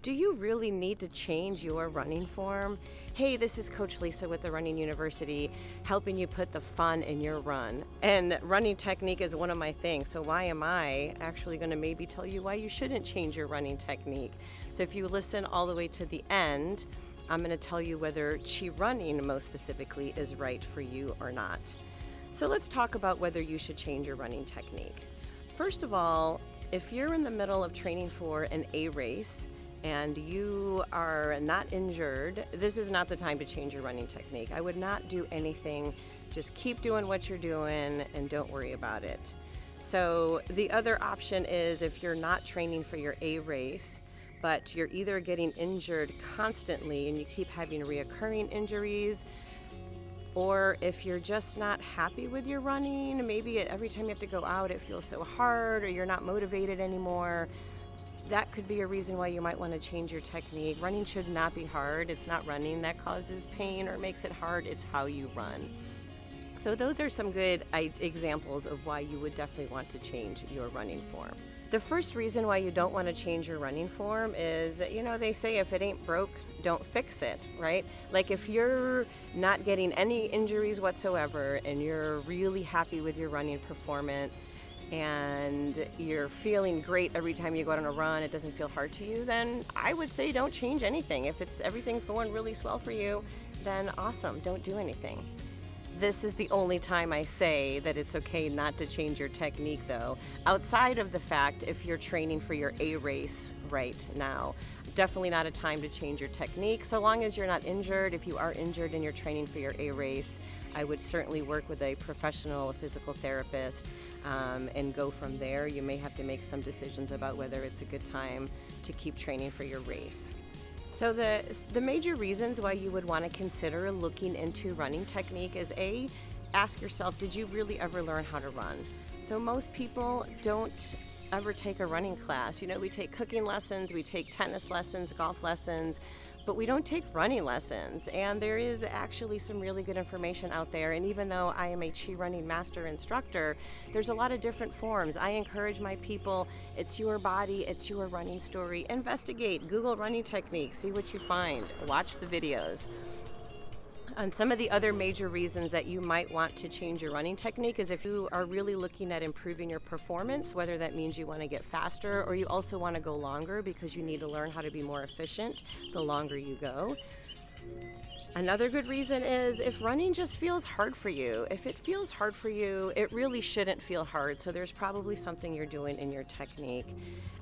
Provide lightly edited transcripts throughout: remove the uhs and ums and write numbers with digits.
Do you really need to change your running form? Hey, this is Coach Lisa with the Running University, helping you put the fun in your run. And running technique is one of my things, so why am I actually going to maybe tell you why you shouldn't change your running technique? So if you listen all the way to the end, I'm going to tell you whether ChiRunning, most specifically, is right for you or not. So let's talk about whether you should change your running technique. First of all, if you're in the middle of training for an A race, and you are not injured, this is not the time to change your running technique. I would not do anything. Just keep doing what you're doing and don't worry about it. So the other option is if you're not training for your A race, but you're either getting injured constantly and you keep having reoccurring injuries, or if you're just not happy with your running, maybe every time you have to go out it feels so hard or you're not motivated anymore, that could be a reason why you might want to change your technique. Running should not be hard. It's not running that causes pain or makes it hard. It's how you run. So those are some good examples of why you would definitely want to change your running form. The first reason why you don't want to change your running form is, they say if it ain't broke, don't fix it, right? Like if you're not getting any injuries whatsoever and you're really happy with your running performance, and you're feeling great every time you go out on a run, it doesn't feel hard to you, then I would say don't change anything. If everything's going really swell for you, then awesome, don't do anything. This is the only time I say that it's okay not to change your technique though, outside of the fact if you're training for your A race right now. Definitely not a time to change your technique, so long as you're not injured. If you are injured and you're training for your A race, I would certainly work with a professional physical therapist and go from there. You may have to make some decisions about whether it's a good time to keep training for your race. So the major reasons why you would want to consider looking into running technique is A, ask yourself, did you really ever learn how to run? So most people don't ever take a running class. We take cooking lessons, we take tennis lessons, golf lessons, but we don't take running lessons. And there is actually some really good information out there. And even though I am a ChiRunning master instructor, there's a lot of different forms. I encourage my people, it's your body, it's your running story. Investigate, Google running techniques, see what you find, watch the videos. And some of the other major reasons that you might want to change your running technique is if you are really looking at improving your performance, whether that means you want to get faster or you also want to go longer because you need to learn how to be more efficient the longer you go. Another good reason is if running just feels hard for you. If it feels hard for you, it really shouldn't feel hard. So there's probably something you're doing in your technique.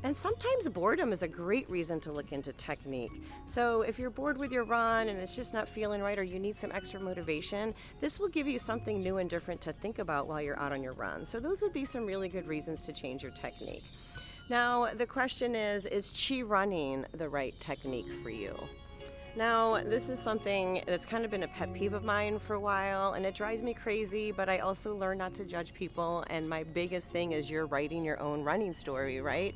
And sometimes boredom is a great reason to look into technique. So if you're bored with your run and it's just not feeling right or you need some extra motivation, this will give you something new and different to think about while you're out on your run. So those would be some really good reasons to change your technique. Now, the question is ChiRunning the right technique for you? Now, this is something that's kind of been a pet peeve of mine for a while, and it drives me crazy, but I also learn not to judge people, and my biggest thing is you're writing your own running story, right?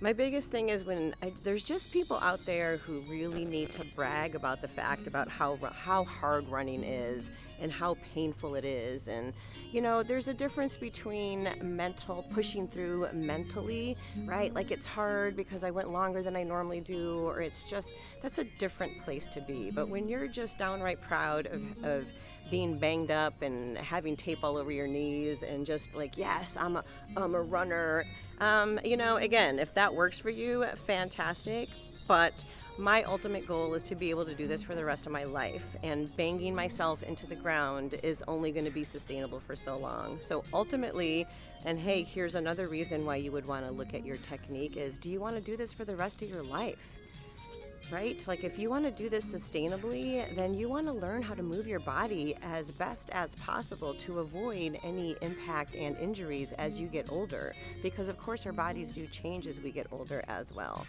My biggest thing is there's just people out there who really need to brag about the fact about how hard running is and how painful it is. And, there's a difference between pushing through mentally, right? Like it's hard because I went longer than I normally do, or that's a different place to be. But when you're just downright proud of being banged up and having tape all over your knees and just like, yes, I'm a runner. Again, if that works for you, fantastic. But my ultimate goal is to be able to do this for the rest of my life, and banging myself into the ground is only going to be sustainable for so long. So ultimately, and hey, here's another reason why you would want to look at your technique is, do you want to do this for the rest of your life? Right? Like if you want to do this sustainably, then you want to learn how to move your body as best as possible to avoid any impact and injuries as you get older, because of course our bodies do change as we get older as well.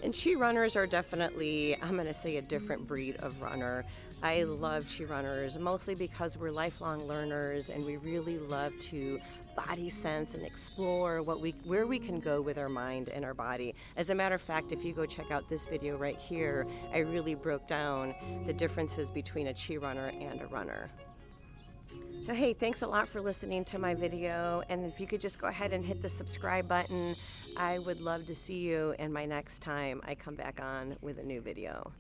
And ChiRunners are definitely, I'm going to say, a different breed of runner. I love ChiRunners mostly because we're lifelong learners and we really love to body sense and explore where we can go with our mind and our body. As a matter of fact, if you go check out this video right here, I really broke down the differences between a ChiRunner and a runner. So hey, thanks a lot for listening to my video, and if you could just go ahead and hit the subscribe button, I would love to see you in my next time I come back on with a new video.